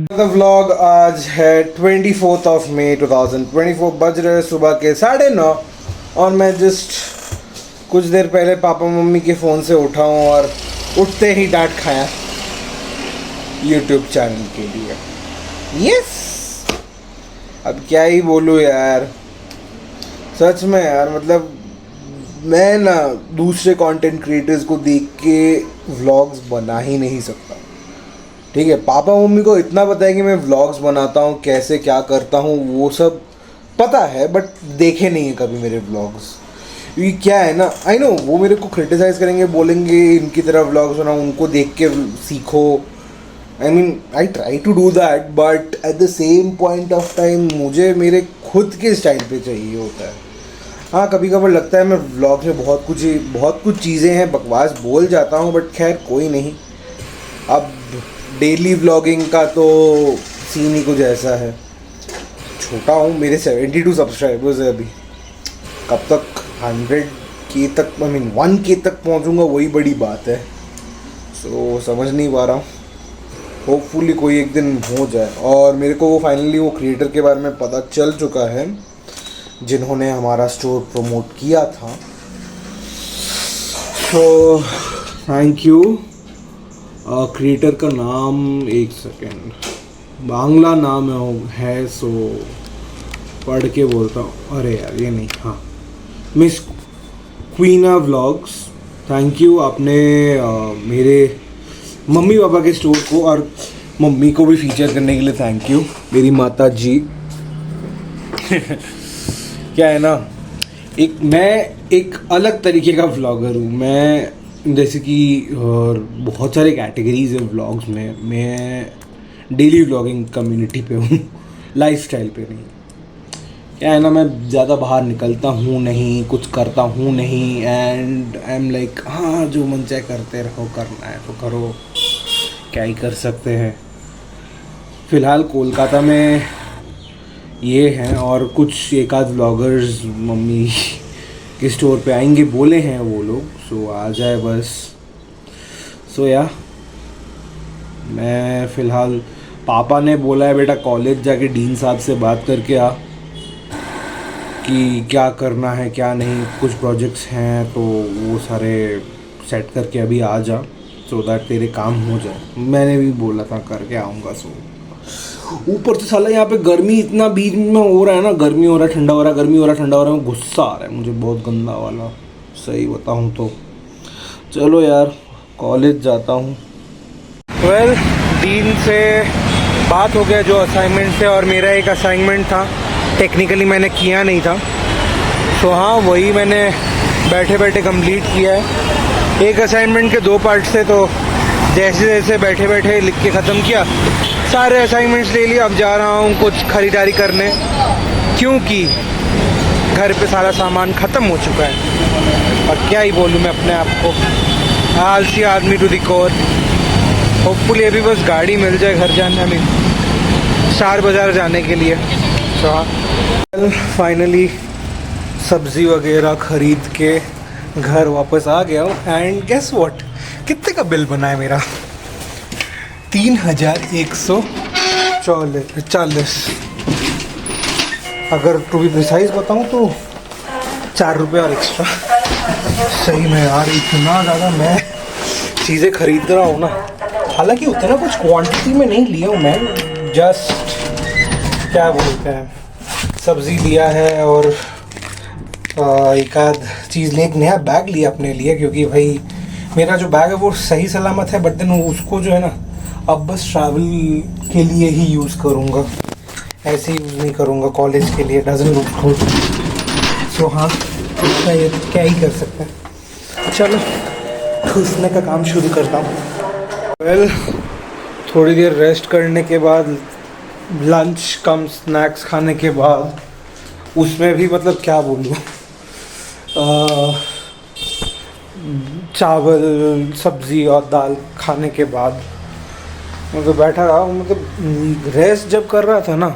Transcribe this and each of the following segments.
Vlog आज है 24 of May 2024। बज रहे सुबह के 9:30 और मैं जस्ट कुछ देर पहले पापा मम्मी के फ़ोन से उठा हूँ और उठते ही डांट खाया यूट्यूब चैनल के लिए। यस, अब क्या ही बोलूँ यार, सच में यार, मतलब मैं ना दूसरे कंटेंट क्रिएटर्स को देख के व्लॉग्स बना ही नहीं सकता। ठीक है, पापा मम्मी को इतना पता है कि मैं व्लॉग्स बनाता हूँ, कैसे क्या करता हूँ वो सब पता है, बट देखे नहीं है कभी मेरे व्लॉग्स। ये क्या है ना, आई नो वो मेरे को क्रिटिसाइज़ करेंगे, बोलेंगे इनकी तरह व्लॉग्स बनाओ, उनको देख के सीखो। I mean I try to do that, but at the same point of time मुझे मेरे खुद के स्टाइल पे चाहिए होता है। हाँ, कभी कभार लगता है मैं व्लॉग्स में बहुत कुछ चीज़ें हैं बकवास बोल जाता हूँ, बट खैर कोई नहीं। अब डेली व्लॉगिंग का तो सीन ही कुछ ऐसा है। छोटा हूँ, मेरे 72 सब्सक्राइबर्स है अभी। कब तक 100K तक, आई मीन 1K तक पहुँचूँगा वही बड़ी बात है। सो समझ नहीं पा रहा हूँ, होपफुली कोई एक दिन हो जाए। और मेरे को वो फाइनली वो क्रिएटर के बारे में पता चल चुका है जिन्होंने हमारा स्टोर प्रमोट किया था। So thank you. क्रिएटर का नाम, एक सेकेंड, बांग्ला नाम है, सो पढ़ के बोलता हूँ। अरे यार ये नहीं, हाँ, मिस क्वीना व्लॉग्स। थैंक यू, आपने मेरे मम्मी पापा के स्टोर को और मम्मी को भी फीचर करने के लिए थैंक यू, मेरी माता जी। क्या है ना, मैं एक अलग तरीके का व्लॉगर हूँ। मैं जैसे कि बहुत सारे कैटेगरीज है व्लॉग्स में। मैं डेली व्लॉगिंग कम्युनिटी पे हूँ, लाइफस्टाइल पे नहीं। क्या है ना, मैं ज़्यादा बाहर निकलता हूँ नहीं, कुछ करता हूँ नहीं, एंड आई एम लाइक हाँ जो मन चाहे करते रहो, करना है तो करो, क्या ही कर सकते हैं। फ़िलहाल कोलकाता में ये हैं और कुछ एक आध व्लॉगर्स मम्मी के स्टोर पे आएंगे बोले हैं वो लोग, सो आ जाए बस। सो या मैं फ़िलहाल, पापा ने बोला है बेटा कॉलेज जाके डीन साहब से बात करके आ कि क्या करना है क्या नहीं, कुछ प्रोजेक्ट्स हैं तो वो सारे सेट करके अभी आ जा, सो दैट तेरे काम हो जाए। मैंने भी बोला था करके आऊँगा। सो ऊपर से साला यहाँ पे गर्मी इतना बीच में हो रहा है ना, गर्मी हो रहा है ठंडा हो रहा है, गर्मी हो रहा है ठंडा हो रहा है, गुस्सा आ रहा है मुझे बहुत गंदा वाला, सही बताऊँ तो। चलो यार कॉलेज जाता हूँ। वेल, डीन से बात हो गया जो असाइनमेंट से, और मेरा एक असाइनमेंट था, टेक्निकली मैंने किया नहीं था, सो हाँ वही मैंने बैठे बैठे कंप्लीट किया है। एक असाइनमेंट के 2 पार्ट थे, तो जैसे जैसे बैठे बैठे लिख के ख़त्म किया, सारे असाइनमेंट्स ले लिए। अब जा रहा हूँ कुछ ख़रीदारी करने, क्योंकि घर पे सारा सामान ख़त्म हो चुका है। और क्या ही बोलूँ मैं अपने आप को, आलसी आदमी टू द कोर। होपफुली अभी बस गाड़ी मिल जाए घर जाने में, स्टार बाज़ार जाने के लिए। तो हाँ, फाइनली सब्ज़ी वगैरह ख़रीद के घर वापस आ गया हूँ। एंड गेस व्हाट, कितने का बिल बना है मेरा? 3140। अगर टू बी प्रिसाइज बताऊँ तो 4 रुपये और एक्स्ट्रा। सही में यार, इतना ज़्यादा मैं चीज़ें खरीद रहा हूँ ना, हालांकि उतना कुछ क्वांटिटी में नहीं लिया हूँ मैं, जस्ट क्या बोलते हैं, सब्ज़ी लिया है और एक आध चीज़ ले, एक नया बैग लिया अपने लिए, क्योंकि भाई मेरा जो बैग है वो सही सलामत है, बट देन उसको जो है ना अब बस ट्रैवल के लिए ही यूज़ करूँगा, ऐसे यूज़ नहीं करूँगा कॉलेज के लिए, डजंट लुक गुड। सो हाँ, ये क्या ही कर सकते हैं। चलो ठूसने का काम शुरू करता हूँ। वेल, थोड़ी देर रेस्ट करने के बाद, लंच कम स्नैक्स खाने के बाद, उसमें भी मतलब क्या बोलूँ, चावल सब्ज़ी और दाल खाने के बाद मतलब बैठा रहा हूँ। मतलब रेस्ट जब कर रहा था ना,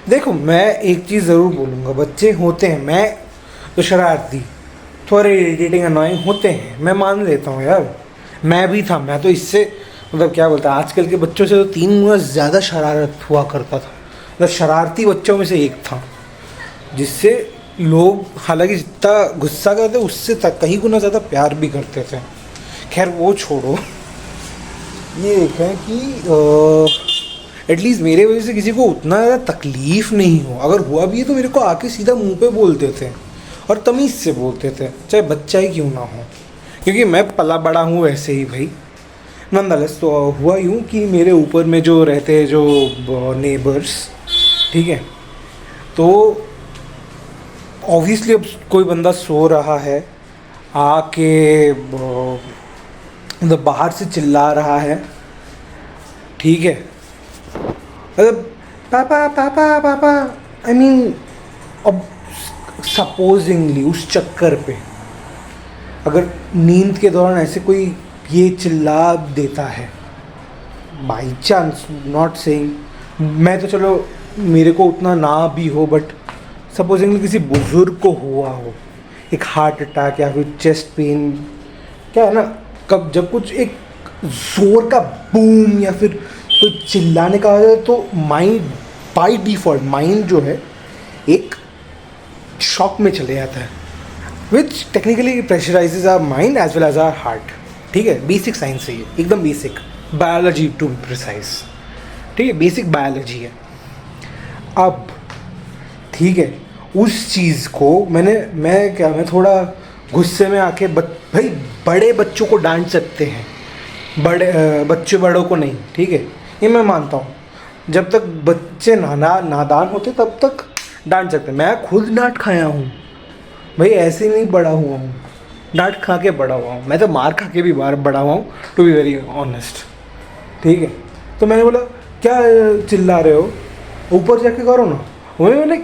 देखो मैं एक चीज़ ज़रूर बोलूँगा, बच्चे होते हैं, मैं तो शरारती, थोड़े इरिटेटिंग अनोइंग होते हैं, मैं मान लेता हूँ यार, मैं भी था, मैं तो इससे मतलब क्या बोलते हैं, आजकल के बच्चों से तो 3 गुना ज़्यादा शरारत हुआ करता था। मतलब शरारती बच्चों में से एक था, जिससे लोग हालांकि जितना गुस्सा करते उससे कहीं गुना ज़्यादा प्यार भी करते थे। खैर वो छोड़ो, ये एक है कि एटलीस्ट मेरे वजह से किसी को उतना ज़्यादा तकलीफ़ नहीं हो, अगर हुआ भी है तो मेरे को आके सीधा मुंह पे बोलते थे और तमीज़ से बोलते थे, चाहे बच्चा ही क्यों ना हो, क्योंकि मैं पला बड़ा हूँ वैसे ही भाई। नंदलेस तो हुआ यूँ कि मेरे ऊपर में जो रहते हैं जो नेबर्स, ठीक है, तो ऑब्वियसली अब कोई बंदा सो रहा है आके मतलब बाहर से चिल्ला रहा है, ठीक है, मतलब पापा पापा पापा, आई मीन अब सपोजिंगली उस चक्कर पे अगर नींद के दौरान ऐसे कोई ये चिल्ला देता है, बाई चांस, नॉट सेइंग, मैं तो चलो मेरे को उतना ना भी हो, बट सपोजिंगली किसी बुजुर्ग को हुआ हो एक हार्ट अटैक या फिर चेस्ट पेन, क्या है ना, कब जब कुछ एक जोर का बूम या फिर कोई चिल्लाने का आवाज़ है तो माइंड बाय डिफ़ॉल्ट माइंड जो है एक शॉक में चले जाता है, which technically pressurises our mind as well as our heart, ठीक है। बेसिक साइंस है ये, एकदम basic biology to be precise, ठीक है, बेसिक बायोलॉजी है। अब ठीक है, उस चीज़ को मैं थोड़ा गुस्से में आके भाई बड़े बच्चों को डांट सकते हैं, बड़े बच्चे बड़ों को नहीं, ठीक है, ये मैं मानता हूँ। जब तक बच्चे नादान होते तब तक डांट सकते हैं। मैं खुद डांट खाया हूँ भाई, ऐसे नहीं बड़ा हुआ हूँ, डांट खा के बड़ा हुआ हूँ। मैं तो मार खा के भी बड़ा हुआ हूँ, टू बी वेरी ऑनेस्ट, ठीक है। तो मैंने बोला क्या चिल्ला रहे हो, ऊपर जाके करो ना। मैंने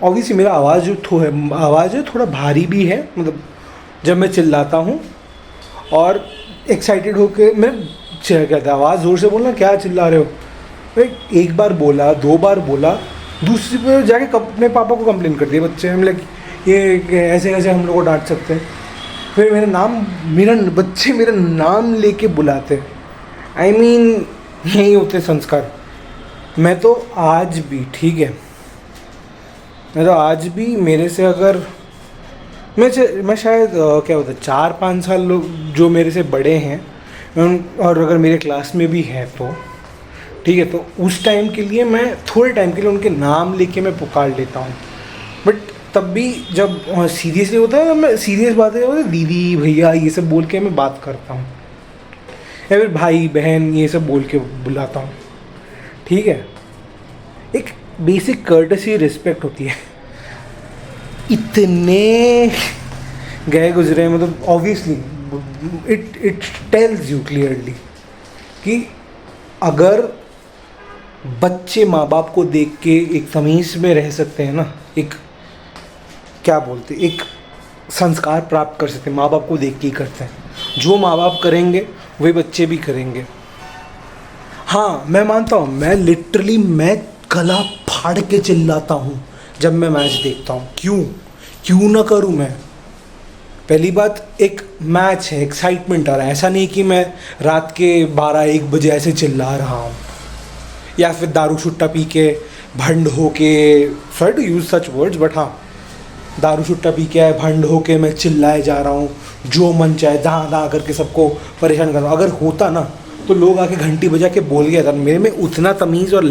ऑब्वियसली मेरा आवाज़ जो थोड़ा भारी भी है, मतलब जब मैं चिल्लाता हूँ और एक्साइटेड होके मैं कहता था, आवाज़ ज़ोर से बोलना, क्या चिल्ला रहे हो। भाई एक बार बोला, 2 बार बोला, दूसरी बार जाके अपने पापा को कंप्लेन कर दिया बच्चे, हम लाइक ये ऐसे कैसे हम लोग को डांट सकते हैं। फिर बच्चे मेरा नाम लेके बुलाते, आई मीन यही होते संस्कार। मैं तो आज भी, ठीक है, मैं तो आज भी मेरे से अगर मैं शायद क्या होता है 4-5 साल लोग जो मेरे से बड़े हैं और अगर मेरे क्लास में भी हैं तो ठीक है, तो उस टाइम के लिए मैं थोड़े टाइम के लिए उनके नाम लेके मैं पुकार लेता हूँ। बट तब भी जब सीरियसली होता है, मैं सीरियस बातें होती है, दीदी भैया ये सब बोल के मैं बात करता हूँ, या फिर भाई बहन ये सब बोल के बुलाता हूँ, ठीक है। एक बेसिक कर्टसी रिस्पेक्ट होती है। इतने गए गुजरे, मतलब obviously it tells you clearly कि अगर बच्चे माँ बाप को देख के एक तमीज़ में रह सकते हैं ना, एक क्या बोलते, एक संस्कार प्राप्त कर सकते हैं, माँ बाप को देख के ही करते हैं। जो माँ बाप करेंगे वही बच्चे भी करेंगे। हाँ मैं मानता हूँ, मैं गला फाड़ के चिल्लाता हूँ जब मैं मैच देखता हूँ। क्यों ना करूँ मैं। पहली बात, एक मैच है, एक्साइटमेंट आ रहा है, ऐसा नहीं कि मैं रात के 12-1 बजे ऐसे चिल्ला रहा हूँ या फिर दारू छुट्टा पी के भंड हो के, sorry to use such words, but हाँ दारू छुट्टा पी के भंड हो के मैं चिल्लाए जा रहा हूँ, जो मन चाहे जहाँ करके सबको परेशान कर रहा हूँ। अगर होता ना तो लोग आके घंटी बजा के बोल गया था। मेरे में उतना तमीज़ और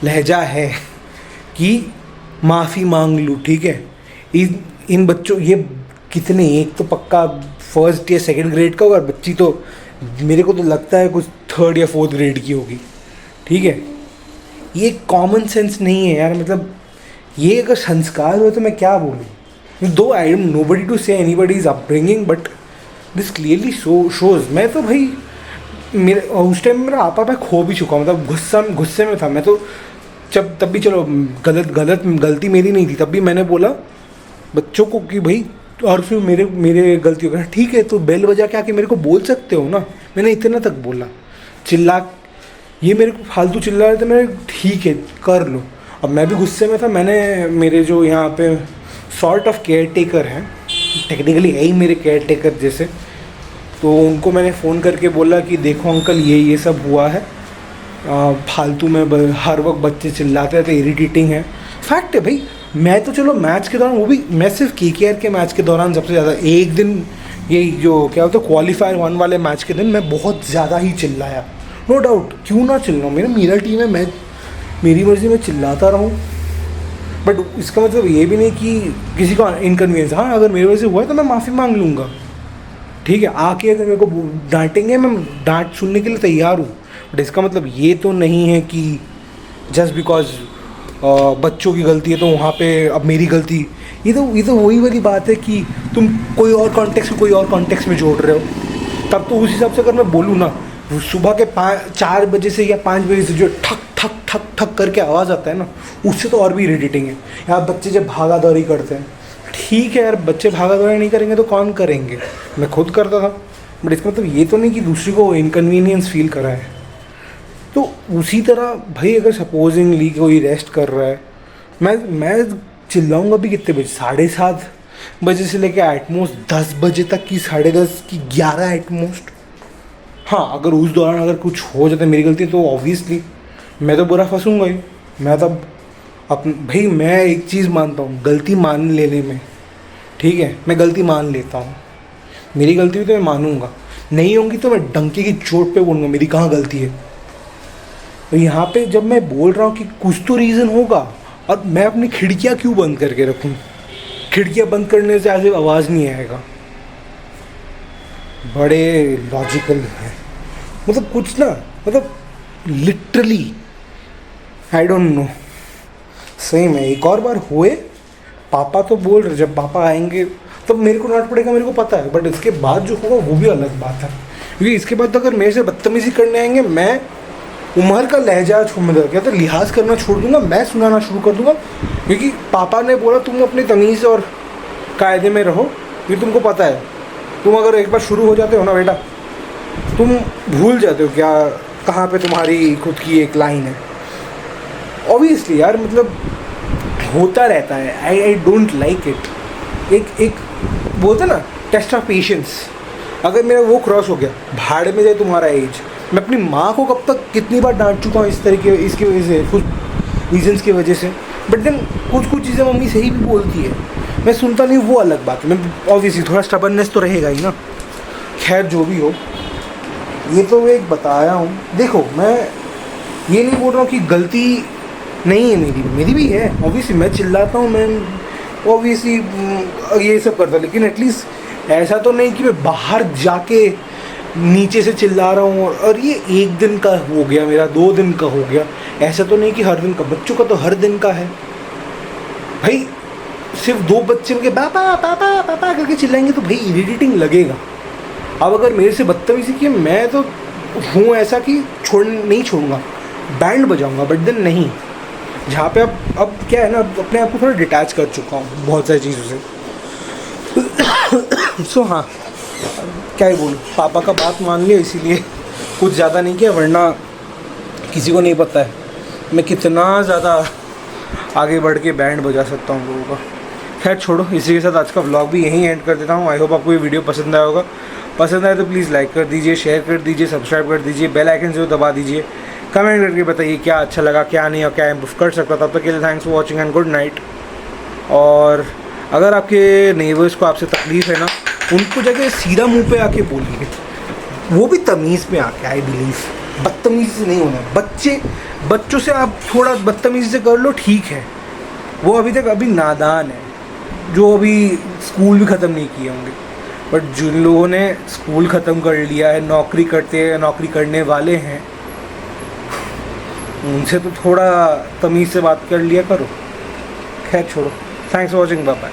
लहजा है कि माफ़ी मांग लूँ, ठीक है। इन बच्चों, ये कितने, एक तो पक्का 1st या 2nd ग्रेड का होगा, बच्ची तो मेरे को तो लगता है कुछ 3rd या 4th ग्रेड की होगी, ठीक है। ये कॉमन सेंस नहीं है यार, मतलब ये अगर संस्कार हो तो मैं क्या बोलूँ। दो आई एम नोबडी टू से anybody is upbringing, but this clearly shows. मैं तो भाई मेरे उस टाइम मेरा आपा मैं खो भी चुका हूँ, मतलब गुस्से में था मैं तो। तब भी चलो गलती मेरी नहीं थी, तब भी मैंने बोला बच्चों को कि भाई, और फिर मेरे गलती हो गई, ठीक है तो बेल बजा के आके मेरे को बोल सकते हो ना। मैंने इतना तक बोला, ये मेरे को फालतू चिल्ला रहे थे, मैंने ठीक है कर लो। अब मैं भी गुस्से में था, मैंने मेरे जो यहाँ पे सॉर्ट ऑफ केयर टेकर हैं, टेक्निकली है ही मेरे केयर टेकर जैसे, तो उनको मैंने फ़ोन करके बोला कि देखो अंकल ये सब हुआ है, फालतू में हर वक्त बच्चे चिल्लाते हैं तो इरिटेटिंग है। फैक्ट है भाई, मैं तो चलो मैच के दौरान, वो भी मैं सिर्फ KKR के मैच के दौरान सबसे ज़्यादा, एक दिन ये जो क्या होता है क्वालिफायर 1 वाले मैच के दिन मैं बहुत ज़्यादा ही चिल्लाया, नो डाउट, क्यों ना चिल्लाऊँ, मेरा टीम है, मैं मेरी मर्ज़ी में चिल्लाता रहूँ। बट इसका मतलब ये भी नहीं कि किसी को इनकन्वीनियंस, हाँ अगर मेरी वजह से हुआ है तो मैं माफ़ी मांग लूँगा, ठीक है, आके अगर मेरे को डांटेंगे मैं डांट सुनने के लिए तैयार हूँ। बट इसका मतलब ये तो नहीं है कि जस्ट बिकॉज बच्चों की गलती है तो वहाँ पे अब मेरी गलती। ये तो वही वाली बात है कि तुम कोई और कॉन्टेक्स्ट में जोड़ रहे हो। तब तो उस हिसाब से अगर मैं बोलूँ ना, सुबह के 4 बजे से या 5 बजे से जो ठक ठक ठक ठक करके आवाज़ आता है ना, उससे तो और भी इरिटेटिंग है। यार बच्चे जब भागा दौड़ी करते हैं, ठीक है यार, बच्चे भागा दौड़ी नहीं करेंगे तो कौन करेंगे, मैं खुद करता था। बट इसका मतलब ये तो नहीं कि दूसरे को इनकन्वीनियंस फील करा है। तो उसी तरह भाई अगर सपोजिंगली कोई रेस्ट कर रहा है, मैं चिल्लाऊंगा भी कितने बजे, 7:30 बजे से लेकर एटमोस्ट 10 बजे तक की, 10:30 की 11 एटमोस्ट। हाँ अगर उस दौरान अगर कुछ हो जाता है मेरी गलती तो ऑब्वियसली मैं तो बुरा फंसूंगा ही। मैं तब भाई मैं एक चीज़ मानता हूँ, गलती मान लेने में, ठीक है, मैं गलती मान लेता हूँ, मेरी गलती भी तो मैं मानूंगा, नहीं होंगी तो मैं डंके की चोट पे बोलूँगा मेरी कहाँ गलती है। तो यहाँ पे जब मैं बोल रहा हूँ कि कुछ तो रीज़न होगा, और मैं अपनी खिड़कियाँ क्यों बंद करके रखूँ, खिड़कियाँ बंद करने से ऐसे आवाज़ नहीं आएगा, बड़े लॉजिकल है, मतलब कुछ ना, मतलब लिटरली आई डोंट नो। सही में एक और बार हुए, पापा तो बोल रहे जब पापा आएंगे तब मेरे को डांट पड़ेगा, मेरे को पता है, बट इसके बाद जो होगा वो भी अलग बात है। क्योंकि इसके बाद अगर मेरे से बदतमीज़ी करने आएंगे, मैं उमर का लहजा क्या तो लिहाज करना छोड़ दूंगा, मैं सुनाना शुरू कर दूंगा। क्योंकि पापा ने बोला तुम अपनी तमीज़ और कायदे में रहो, क्योंकि तुमको पता है तुम अगर एक बार शुरू हो जाते हो ना बेटा, तुम भूल जाते हो क्या कहाँ पे तुम्हारी खुद की एक लाइन है। ऑब्वियसली यार, मतलब होता रहता है, आई डोंट लाइक इट। एक बोलते ना टेस्ट ऑफ पेशेंस, अगर मेरा वो क्रॉस हो गया, भाड़ में जाए तुम्हारा एज। मैं अपनी माँ को कब तक कितनी बार डांट चुका हूँ इस तरीके, इसकी वजह से, कुछ रीजंस की वजह से। बट देन कुछ चीज़ें मम्मी सही भी बोलती है, मैं सुनता नहीं, वो अलग बात है। मैं ऑब्वियसली थोड़ा स्टबर्ननेस तो रहेगा ही ना। खैर जो भी हो, ये तो मैं एक बताया हूँ। देखो मैं ये नहीं बोल रहा हूँ कि गलती नहीं है, मेरी भी है। ऑब्वियसली मैं चिल्लाता हूँ, मैं ऑब्वियसली ये सब करता, लेकिन एटलीस्ट ऐसा तो नहीं कि मैं बाहर जाके नीचे से चिल्ला रहा हूँ और ये 1 दिन का हो गया मेरा, 2 दिन का हो गया। ऐसा तो नहीं कि हर दिन का, बच्चों का तो हर दिन का है भाई। सिर्फ 2 बच्चे के पापा पापा पापा करके चिल्लाएंगे तो भाई इरिटेटिंग लगेगा। अब अगर मेरे से बदतमीजी की, मैं तो हूँ ऐसा कि नहीं छोड़ूंगा, बैंड बजाऊंगा, बट देन नहीं। जहाँ पे अब क्या है ना, अपने आप को थोड़ा डिटैच कर चुका हूँ बहुत सारी चीज़ों से। सो हाँ, क्या ही बोलूँ, पापा का बात मान लिया इसीलिए कुछ ज़्यादा नहीं किया, वरना किसी को नहीं पता है मैं कितना ज़्यादा आगे बढ़ के बैंड बजा सकता हूँ लोगों का। खैर छोड़ो, इसी के साथ आज का व्लॉग भी यहीं एंड कर देता हूँ। आई होप आपको ये वीडियो पसंद आया होगा। पसंद आए तो प्लीज़ लाइक कर दीजिए, शेयर कर दीजिए, सब्सक्राइब कर दीजिए, बेल आइकन जरूर दबा दीजिए, कमेंट करके बताइए क्या अच्छा लगा, क्या नहीं, और क्या इम्प्रूव कर सकता। तब तक के लिए thanks for watching and good night. और अगर आपके नेबर्स को आपसे तकलीफ़ है ना, उनको जगह सीधा मुंह पे आके बोलिए, वो भी तमीज़ में आके। आई बिलीव बदतमीज़ी से नहीं होना। बच्चों से आप थोड़ा बदतमीज़ी से कर लो, ठीक है, वो अभी नादान है, जो अभी स्कूल भी ख़त्म नहीं किए होंगे। बट जिन लोगों ने स्कूल ख़त्म कर लिया है, नौकरी करने वाले हैं, उनसे तो थोड़ा तमीज़ से बात कर लिया करो। खैर छोड़ो, thanks for watching, bye bye.